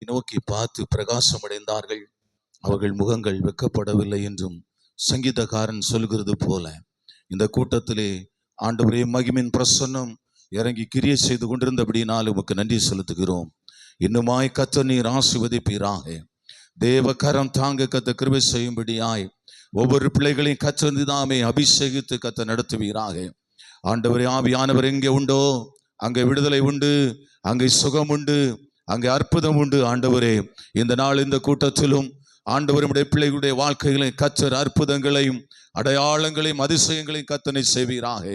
நோக்கி பார்த்து பிரகாசம் அடைந்தார்கள், அவர்கள் முகங்கள் வெட்கப்படவில்லை என்றும் சங்கீதக்காரன் சொல்கிறது போல இந்த கூட்டத்திலே ஆண்டவரே மகிமின் பிரசன்னம் இறங்கி கிரியை செய்து கொண்டிருந்தபடினால் உமக்கு நன்றி செலுத்துகிறோம். இன்னுமாய் கர்த்தர் நீர் ஆசீர்வதிப்பீராக. தேவ கரம் தாங்க கர்த்தர் கிருபை செய்யும்படியாய் ஒவ்வொரு பிள்ளைகளையும் கர்த்தர் தாமே அபிஷேகித்து கர்த்தர் நடத்துவீராக. ஆண்டவரே, ஆவியானவர் எங்கே உண்டோ அங்கே விடுதலை உண்டு, அங்கே சுகம் உண்டு, அங்கே அற்புதம் உண்டு. ஆண்டவரே, இந்த நாள் இந்த கூட்டத்திலும் ஆண்டவருடைய பிள்ளைகளுடைய வாழ்க்கைகளை கர்த்தர் அற்புதங்களையும் அடையாளங்களையும் அதிசயங்களையும் கர்த்தனை செய்வீராக.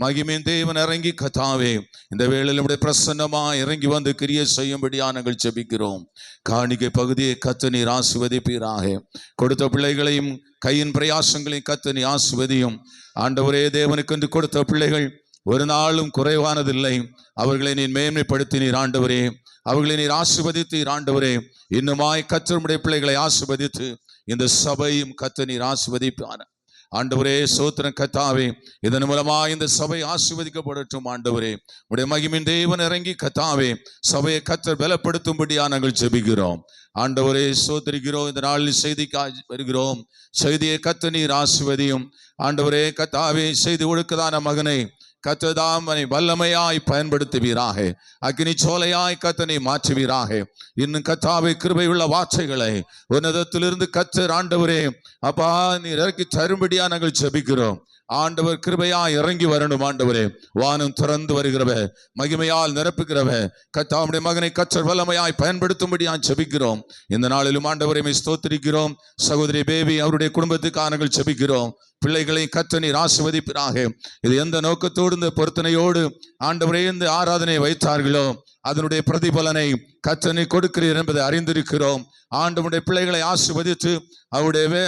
மகிமையின் தேவன் இறங்கி கர்த்தாவே இந்த வேளையில் நம்முடைய பிரசன்னமா இறங்கி வந்து கிரியை செய்யும்படியா நாங்கள் ஜெபிக்கிறோம். காணிக்கை பகுதியை கர்த்தர் நீர் ஆசீர்வதிப்பீராக. கொடுத்த பிள்ளைகளையும் கையின் பிரயாசங்களையும் கர்த்தர் நீர் ஆசீர்வதியும். ஆண்டவரே, தேவனுக்கென்று கொடுத்த பிள்ளைகள் ஒரு நாளும் குறைவானதில்லை. அவர்களை நீர் மேன்மைப்படுத்தினீர் ஆண்டவரே, அவர்களை நீர் ஆசீர்வதித்தீர் ஆண்டவரே. இன்னுமாய் கர்த்தருடைய பிள்ளைகளை ஆசீர்வதித்து இந்த சபையும் கர்த்தர் நீர் ஆசீர்வதிப்பார் ஆண்டவரே. சோத்திரம் கர்த்தாவே, இதன் மூலமா இந்த சபை ஆசீர்வதிக்கப்படட்டும் ஆண்டவரே. உடைய மகிமின் தேவன் இறங்கி கர்த்தாவே சபையை கர்த்தர் பலப்படுத்தும்படியா நாங்கள் ஜெபிக்கிறோம் ஆண்டவரே. சோத்திரிக்கிறோம். இந்த நாளில் செய்திக்காக வருகிறோம். செய்தியை கர்த்தர் நீர் ஆசீர்வதியும் ஆண்டவரே. கர்த்தாவே, செய்தி ஒழுக்கதான மகனை கர்த்ததாமனை வல்லமையாய் பயன்படுத்துவீராக. அக்னி சோலையாய் கர்த்தனை மாற்றுவீராக. இன்னும் கர்த்தாவே, கிருபையுள்ள வார்த்தைகளை உன்னதத்திலிருந்து கர்த்தர் ஆண்டவரே அப்பா நீர் இறக்கி தரும்படியா நாங்கள் ஜெபிக்கிறோம். ஆண்டவர் கிருபையா இறங்கி வரணும் ஆண்டவரே. வானம் திறந்து வருகிறவ, மகிமையால் நிரப்புகிறவ கர்த்தாவுடைய மகனை கர்த்தர் வல்லமையாய் பயன்படுத்தும்படியா ஜெபிக்கிறோம். இந்த நாளிலும் ஆண்டவரை ஸ்தோத்திரிக்கிறோம். சகோதரி பேபி அவருடைய குடும்பத்துக்காக நாங்கள் ஜெபிக்கிறோம். பிள்ளைகளை கர்த்தர் நீர் ஆசீர்வதிப்பீராக. இது எந்த நோக்கத்தோடு இந்த பொருத்தனையோடு ஆண்டவரே இந்த ஆராதனை வைத்தார்களோ அதனுடைய பிரதிபலனை கர்த்தர் நீர் கொடுக்கிறீர் என்பதை அறிந்திருக்கிறோம். ஆண்டவருடைய பிள்ளைகளை ஆசீர்வதித்து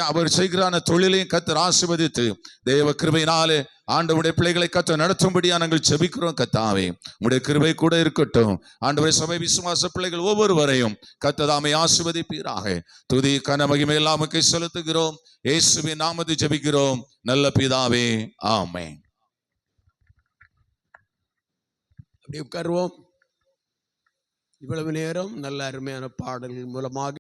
அவர் செய்கிறான தொழிலையும் கர்த்தர் ஆசீர்வதித்து தேவ கிருபையினாலே ஆண்டவருடைய பிள்ளைகளை கர்த்தர் நடத்தும்படியா நாங்கள் ஜெபிக்கிறோம். கர்த்தாவே, உடைய கிருபை கூட இருக்கட்டும் ஆண்டவரே. சபை விசுவாச பிள்ளைகள் ஒவ்வொருவரையும் கர்த்தர் தாமே ஆசீர்வதிப்பீராக. துதி கன மகிமை எல்லாம் செலுத்துகிறோம். இயேசுவின் நாமத்தில் ஜெபிக்கிறோம் நல்ல பிதாவே, ஆமென். அப்படி உட்காருவோம். இவ்வளவு நேரம் நல்ல அருமையான பாடல்கள் மூலமாக